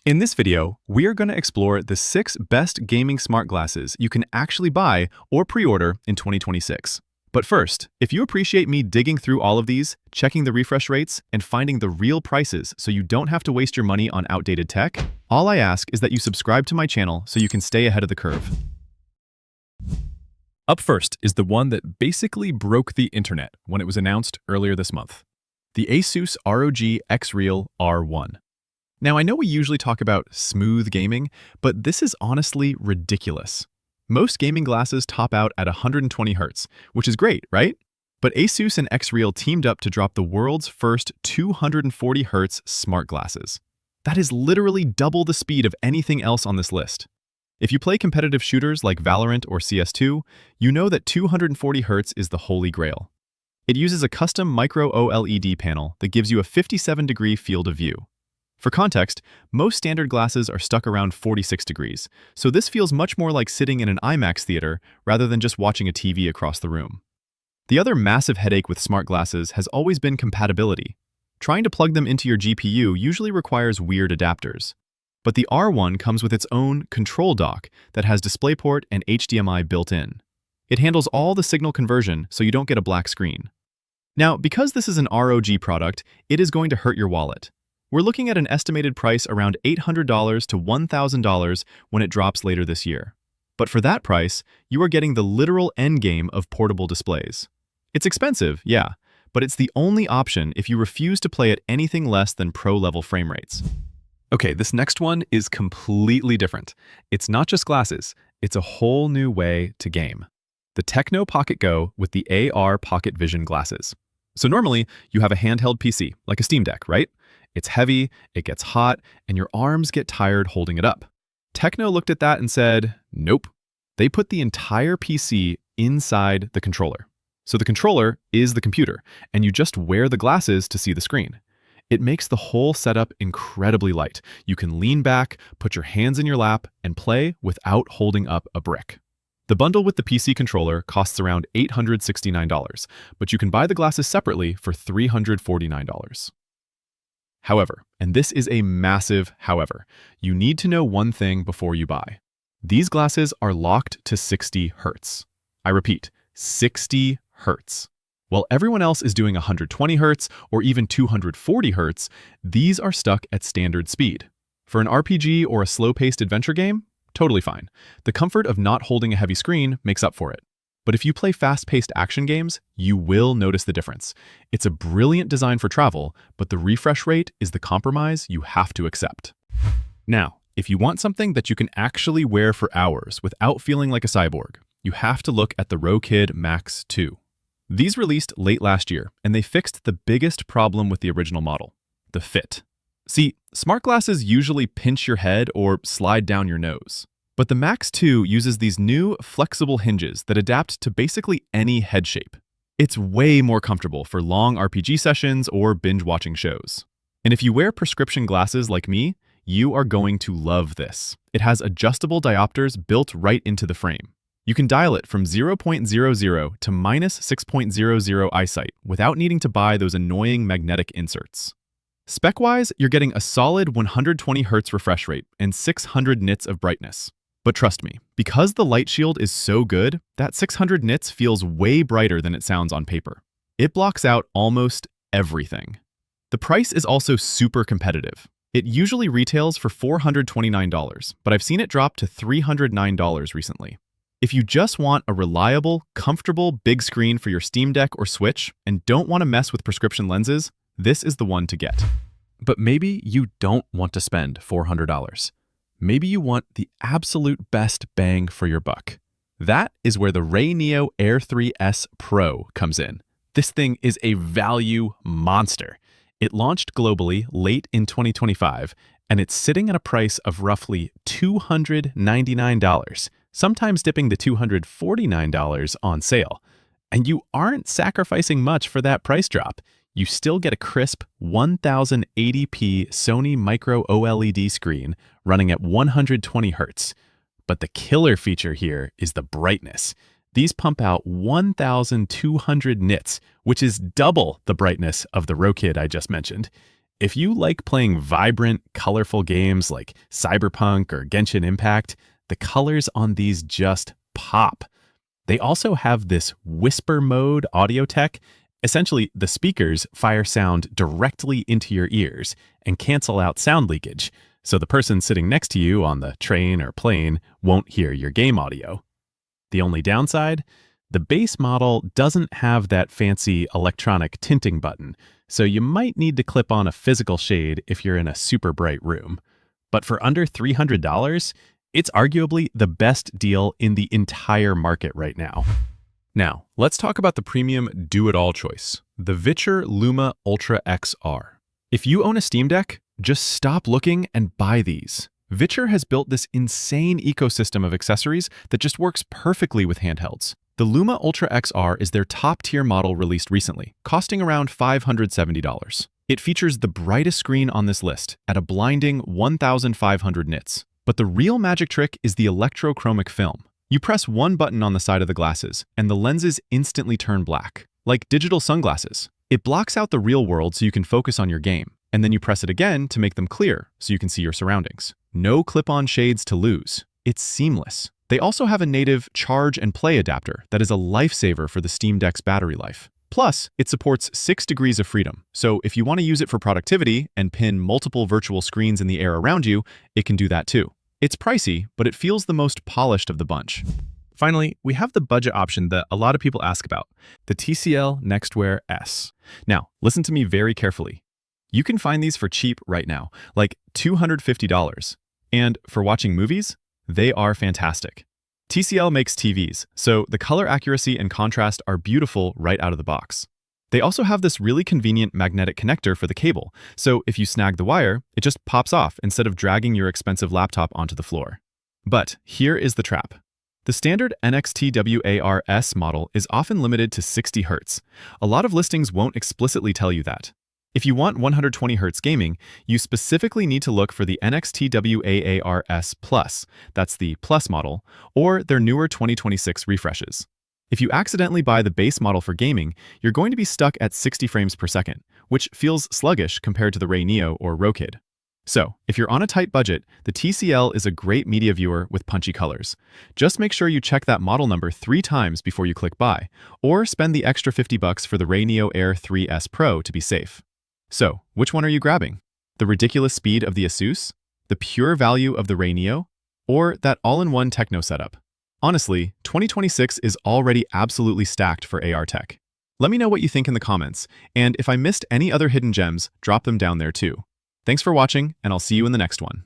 In this video, we are going to explore the 6 best gaming smart glasses you can actually buy or pre-order in 2026. But first, if you appreciate me digging through all of these, checking the refresh rates, and finding the real prices so you don't have to waste your money on outdated tech, all I ask is that you subscribe to my channel so you can stay ahead of the curve. Up first is the one that basically broke the internet when it was announced earlier this month. The ASUS ROG Xreal R1. Now, I know we usually talk about smooth gaming, but this is honestly ridiculous. Most gaming glasses top out at 120 Hz, which is great, right? But ASUS and Xreal teamed up to drop the world's first 240 Hz smart glasses. That is literally double the speed of anything else on this list. If you play competitive shooters like Valorant or CS2, you know that 240 Hz is the holy grail. It uses a custom micro OLED panel that gives you a 57-degree field of view. For context, most standard glasses are stuck around 46 degrees, so this feels much more like sitting in an IMAX theater rather than just watching a TV across the room. The other massive headache with smart glasses has always been compatibility. Trying to plug them into your GPU usually requires weird adapters. But the R1 comes with its own control dock that has DisplayPort and HDMI built in. It handles all the signal conversion so you don't get a black screen. Now, because this is an ROG product, it is going to hurt your wallet. We're looking at an estimated price around $800 to $1,000 when it drops later this year. But for that price, you are getting the literal endgame of portable displays. It's expensive, yeah, but it's the only option if you refuse to play at anything less than pro-level frame rates. Okay, this next one is completely different. It's not just glasses, it's a whole new way to game. The TECNO Pocket Go with the AR Pocket Vision glasses. So normally, you have a handheld PC, like a Steam Deck, right? It's heavy, it gets hot, and your arms get tired holding it up. TECNO looked at that and said, nope. They put the entire PC inside the controller. So the controller is the computer, and you just wear the glasses to see the screen. It makes the whole setup incredibly light. You can lean back, put your hands in your lap, and play without holding up a brick. The bundle with the PC controller costs around $869, but you can buy the glasses separately for $349. However, and this is a massive however, you need to know one thing before you buy. These glasses are locked to 60 Hz. I repeat, 60 Hz. While everyone else is doing 120 Hz or even 240 Hz, these are stuck at standard speed. For an RPG or a slow-paced adventure game, totally fine. The comfort of not holding a heavy screen makes up for it. But if you play fast-paced action games, you will notice the difference. It's a brilliant design for travel, but the refresh rate is the compromise you have to accept. Now, if you want something that you can actually wear for hours without feeling like a cyborg, you have to look at the Rokid Max 2. These released late last year, and they fixed the biggest problem with the original model: the fit. See, smart glasses usually pinch your head or slide down your nose. But the Max 2 uses these new, flexible hinges that adapt to basically any head shape. It's way more comfortable for long RPG sessions or binge-watching shows. And if you wear prescription glasses like me, you are going to love this. It has adjustable diopters built right into the frame. You can dial it from 0.00 to -6.00 eyesight without needing to buy those annoying magnetic inserts. Spec-wise, you're getting a solid 120 Hz refresh rate and 600 nits of brightness. But trust me, because the light shield is so good, that 600 nits feels way brighter than it sounds on paper. It blocks out almost everything. The price is also super competitive. It usually retails for $429, but I've seen it drop to $309 recently. If you just want a reliable, comfortable big screen for your Steam Deck or Switch and don't want to mess with prescription lenses, this is the one to get. But maybe you don't want to spend $400. Maybe you want the absolute best bang for your buck. That is where the RayNeo Air 3S Pro comes in. This thing is a value monster. It launched globally late in 2025, and it's sitting at a price of roughly $299, sometimes dipping to $249 on sale. And you aren't sacrificing much for that price drop. You still get a crisp 1080p Sony micro OLED screen running at 120 Hz. But the killer feature here is the brightness. These pump out 1,200 nits, which is double the brightness of the Rokid I just mentioned. If you like playing vibrant, colorful games like Cyberpunk or Genshin Impact, the colors on these just pop. They also have this whisper mode audio tech. Essentially, the speakers fire sound directly into your ears and cancel out sound leakage, so the person sitting next to you on the train or plane won't hear your game audio. The only downside? The base model doesn't have that fancy electronic tinting button, so you might need to clip on a physical shade if you're in a super bright room. But for under $300, it's arguably the best deal in the entire market right now. Now, let's talk about the premium do-it-all choice, the Viture Luma Ultra XR. If you own a Steam Deck, just stop looking and buy these. Viture has built this insane ecosystem of accessories that just works perfectly with handhelds. The Luma Ultra XR is their top-tier model released recently, costing around $570. It features the brightest screen on this list at a blinding 1,500 nits. But the real magic trick is the electrochromic film. You press one button on the side of the glasses, and the lenses instantly turn black, like digital sunglasses. It blocks out the real world so you can focus on your game, and then you press it again to make them clear so you can see your surroundings. No clip-on shades to lose. It's seamless. They also have a native charge and play adapter that is a lifesaver for the Steam Deck's battery life. Plus, it supports 6 degrees of freedom, so if you want to use it for productivity and pin multiple virtual screens in the air around you, it can do that too. It's pricey, but it feels the most polished of the bunch. Finally, we have the budget option that a lot of people ask about, the TCL NXTWEAR S. Now, listen to me very carefully. You can find these for cheap right now, like $250. And for watching movies, they are fantastic. TCL makes TVs, so the color accuracy and contrast are beautiful right out of the box. They also have this really convenient magnetic connector for the cable, so if you snag the wire, it just pops off instead of dragging your expensive laptop onto the floor. But here is the trap. The standard NXTWAR S model is often limited to 60 Hz. A lot of listings won't explicitly tell you that. If you want 120 Hz gaming, you specifically need to look for the NXTWAR S Plus, that's the Plus model, or their newer 2026 refreshes. If you accidentally buy the base model for gaming, you're going to be stuck at 60 frames per second, which feels sluggish compared to the RayNeo or Rokid. So, if you're on a tight budget, the TCL is a great media viewer with punchy colors. Just make sure you check that model number 3 times before you click buy, or spend the extra $50 for the RayNeo Air 3S Pro to be safe. So, which one are you grabbing? The ridiculous speed of the ASUS? The pure value of the RayNeo? Or that all-in-one TECNO setup? Honestly, 2026 is already absolutely stacked for AR tech. Let me know what you think in the comments, and if I missed any other hidden gems, drop them down there too. Thanks for watching, and I'll see you in the next one.